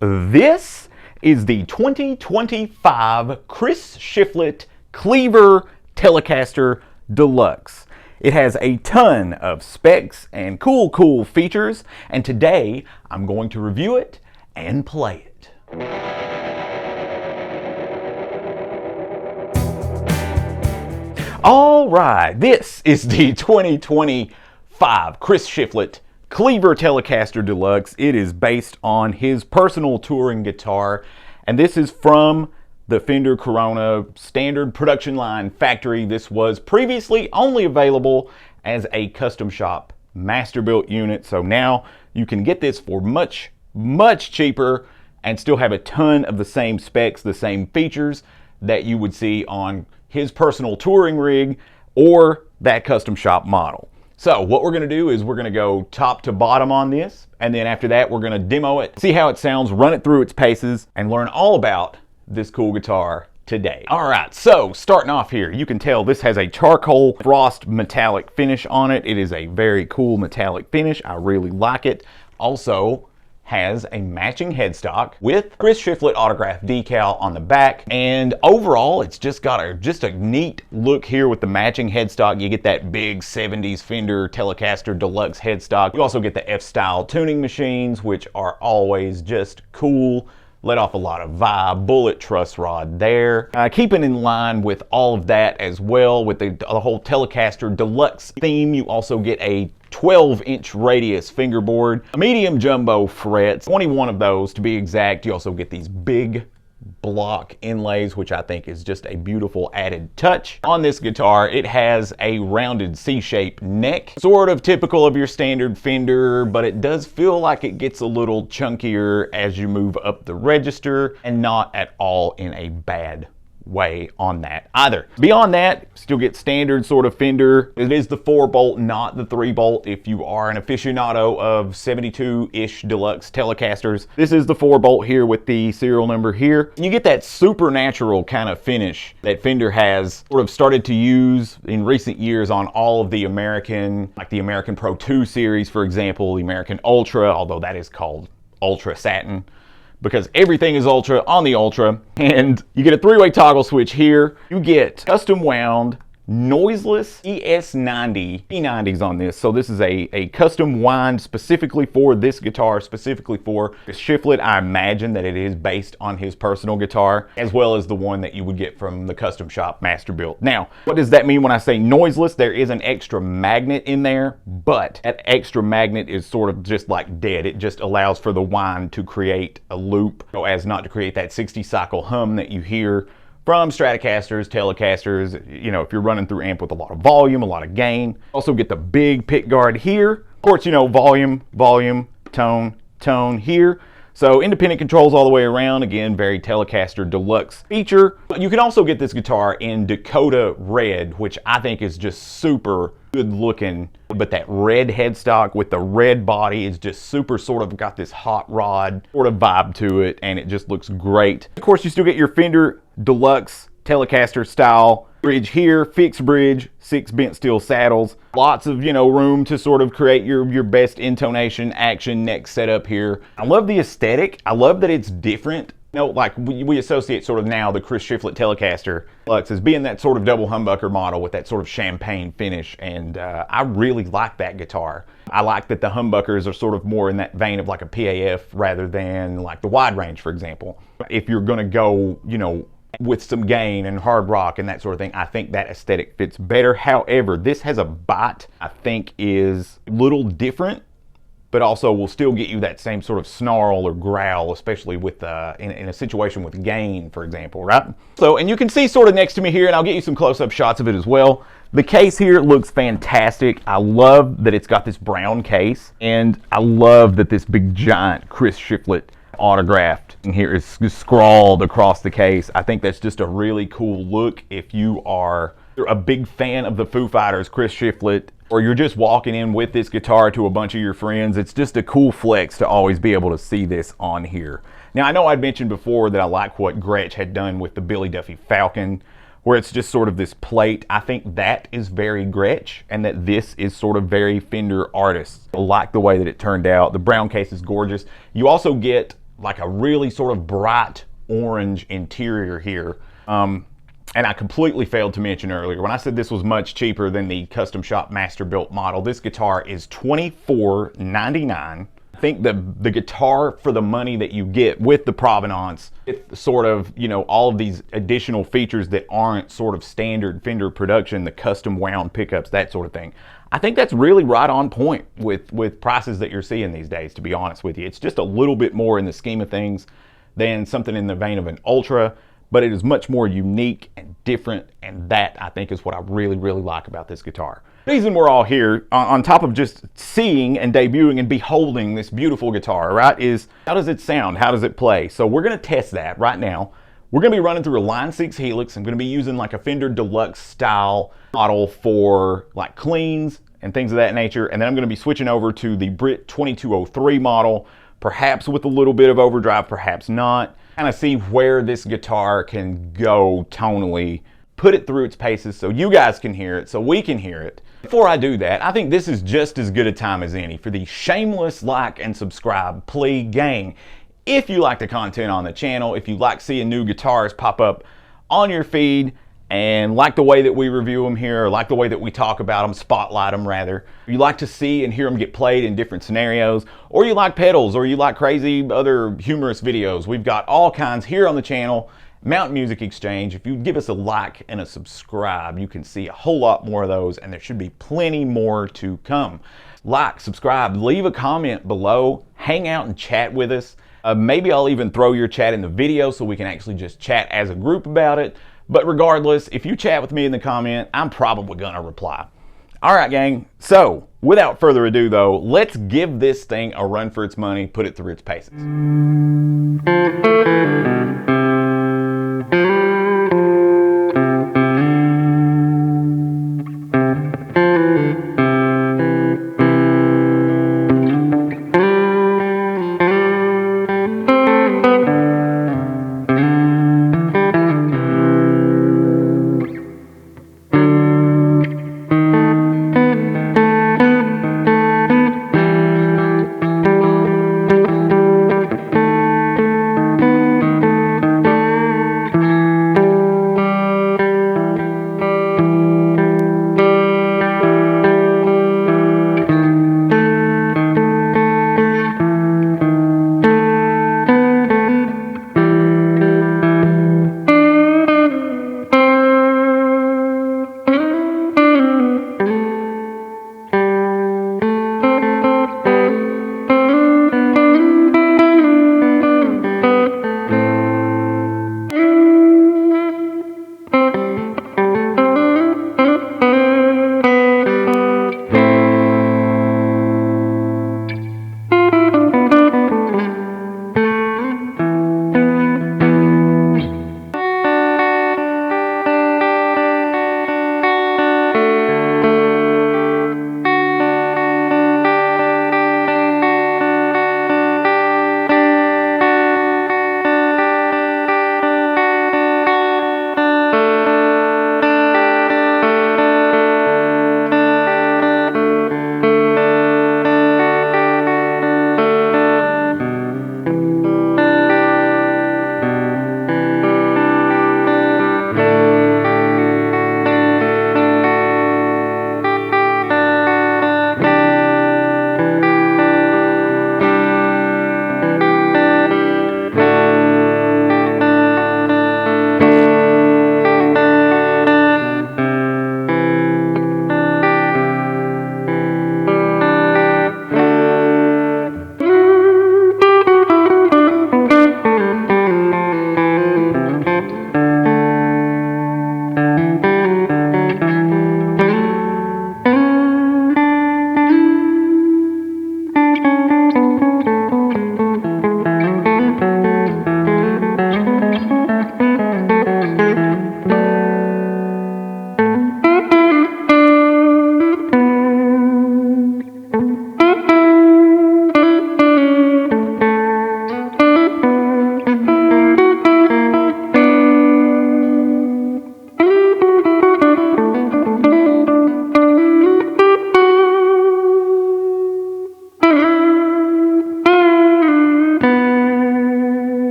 This is the 2025 Chris Shiflett Cleaver Telecaster Deluxe. It has a ton of specs and cool features, and today I'm going to review it and play it. All right, this is the 2025 Chris Shiflett Cleaver Telecaster Deluxe. It is based on his personal touring guitar, and this is from the Fender Corona standard production line factory. This was previously only available as a custom shop master built unit, so now you can get this for much cheaper and still have a ton of the same specs, the same features that you would see on his personal touring rig or that custom shop model. So what we're going to do is we're going to go top to bottom on this, and then after that we're going to demo it, see how it sounds, run it through its paces, and learn all about this cool guitar today. Alright, so starting off here, you can tell this has a charcoal frost metallic finish on it. It is a very cool metallic finish. I really like it. Also has a matching headstock with Chris Shiflett autograph decal on the back, and overall it's just got a neat look here with the matching headstock. You get that big 70s Fender Telecaster Deluxe headstock. You also get the F-style tuning machines, which are always just cool. Let off a lot of vibe. Bullet truss rod there. Keeping in line with all of that as well, with the whole Telecaster Deluxe theme, you also get a 12-inch radius fingerboard, medium jumbo frets, 21 of those to be exact. You also get these big block inlays, which I think is just a beautiful added touch. On this guitar, it has a rounded C-shaped neck, sort of typical of your standard Fender, but it does feel like it gets a little chunkier as you move up the register, and not at all in a bad way on that either. Beyond that, still get standard sort of Fender. It is the 4-bolt, not the 3-bolt. If you are an aficionado of 72-ish Deluxe Telecasters, this is the 4-bolt here with the serial number here. And you get that supernatural kind of finish that Fender has sort of started to use in recent years on all of the American, like the American Pro 2 series, for example, the American Ultra, although that is called Ultra Satin, because everything is Ultra on the Ultra. And you get a 3-way toggle switch here. You get custom wound noiseless ES90 P90s on this. So this is a custom wind specifically for this guitar, specifically for Shiflett. I imagine that it is based on his personal guitar, as well as the one that you would get from the custom shop master built. Now, what does that mean when I say noiseless? There is an extra magnet in there, but that extra magnet is sort of just like dead. It just allows for the wind to create a loop so as not to create that 60 cycle hum that you hear from Stratocasters, Telecasters, you know, if you're running through amp with a lot of volume, a lot of gain. Also get the big pick guard here. Of course, you know, volume, tone here. So independent controls all the way around. Again, very Telecaster Deluxe feature. But you can also get this guitar in Dakota Red, which I think is just super good looking. But that red headstock with the red body is just super sort of got this hot rod sort of vibe to it, and it just looks great. Of course, you still get your Fender Deluxe Telecaster style bridge here, fixed bridge, 6 bent steel saddles, lots of, you know, room to sort of create your best intonation, action, neck setup here. I love the aesthetic. I love that it's different. You know, like we associate sort of now the Chris Shiflett Telecaster Deluxe as being that sort of double humbucker model with that sort of champagne finish, and I really like that guitar. I like that the humbuckers are sort of more in that vein of like a PAF rather than like the wide range, for example. If you're gonna go, you know, with some gain and hard rock and that sort of thing, I think that aesthetic fits better. However, this has a bite I think is a little different, but also will still get you that same sort of snarl or growl, especially with in a situation with gain, for example, right? So, and you can see sort of next to me here, and I'll get you some close-up shots of it as well. The case here looks fantastic. I love that it's got this brown case, and I love that this big giant Chris Shiflett autographed in here is scrawled across the case. I think that's just a really cool look if you are a big fan of the Foo Fighters, Chris Shiflett, or you're just walking in with this guitar to a bunch of your friends. It's just a cool flex to always be able to see this on here. Now, I know I'd mentioned before that I like what Gretsch had done with the Billy Duffy Falcon, where it's just sort of this plate. I think that is very Gretsch, and that this is sort of very Fender Artist. I like the way that it turned out. The brown case is gorgeous. You also get like a really sort of bright orange interior here. And I completely failed to mention earlier, when I said this was much cheaper than the custom shop master built model, this guitar is $24.99. I think the guitar, for the money that you get with the provenance, with sort of, you know, all of these additional features that aren't sort of standard Fender production, the custom wound pickups, that sort of thing, I think that's really right on point with prices that you're seeing these days, to be honest with you. It's just a little bit more in the scheme of things than something in the vein of an Ultra, but it is much more unique and different, and that, I think, is what I really, really like about this guitar. The reason we're all here, on top of just seeing and debuting and beholding this beautiful guitar, right, is how does it sound? How does it play? So we're going to test that right now. We're going to be running through a Line 6 Helix. I'm going to be using like a Fender Deluxe style model for like cleans and things of that nature, and then I'm going to be switching over to the Brit 2203 model, perhaps with a little bit of overdrive, perhaps not. Kind of see where this guitar can go tonally, put it through its paces so you guys can hear it, so we can hear it. Before I do that, I think this is just as good a time as any for the shameless like and subscribe plea gang. If you like the content on the channel, if you like seeing new guitars pop up on your feed, and like the way that we review them here, or like the way that we talk about them, spotlight them rather, you like to see and hear them get played in different scenarios, or you like pedals, or you like crazy other humorous videos, we've got all kinds here on the channel. Mountain Music Exchange, if you give us a like and a subscribe, you can see a whole lot more of those, and there should be plenty more to come. Like, subscribe, leave a comment below, hang out and chat with us. Maybe I'll even throw your chat in the video so we can actually just chat as a group about it. But regardless, if you chat with me in the comment, I'm probably gonna reply. All right, gang, so without further ado though, let's give this thing a run for its money, put it through its paces.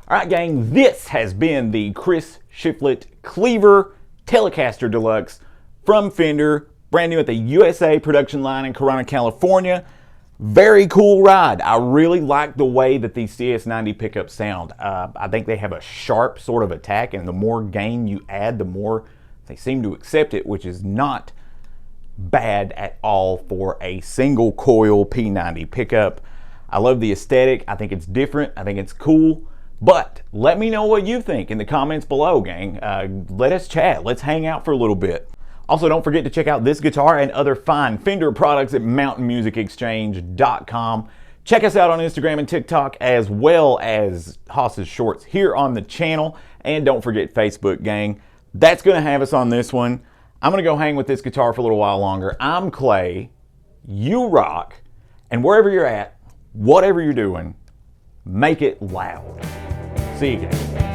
Alright gang, this has been the Chris Shiflett Cleaver Telecaster Deluxe from Fender, brand new at the USA production line in Corona, California. Very cool ride. I really like the way that these CS90 pickups sound. I think they have a sharp sort of attack, and the more gain you add, the more they seem to accept it, which is not bad at all for a single coil P90 pickup. I love the aesthetic. I think it's different. I think it's cool. But let me know what you think in the comments below, gang. Let us chat. Let's hang out for a little bit. Also, don't forget to check out this guitar and other fine Fender products at mountainmusicexchange.com. Check us out on Instagram and TikTok, as well as Haas's Shorts here on the channel. And don't forget Facebook, gang. That's going to have us on this one. I'm going to go hang with this guitar for a little while longer. I'm Clay. You rock. And wherever you're at, whatever you're doing, make it loud. See you guys.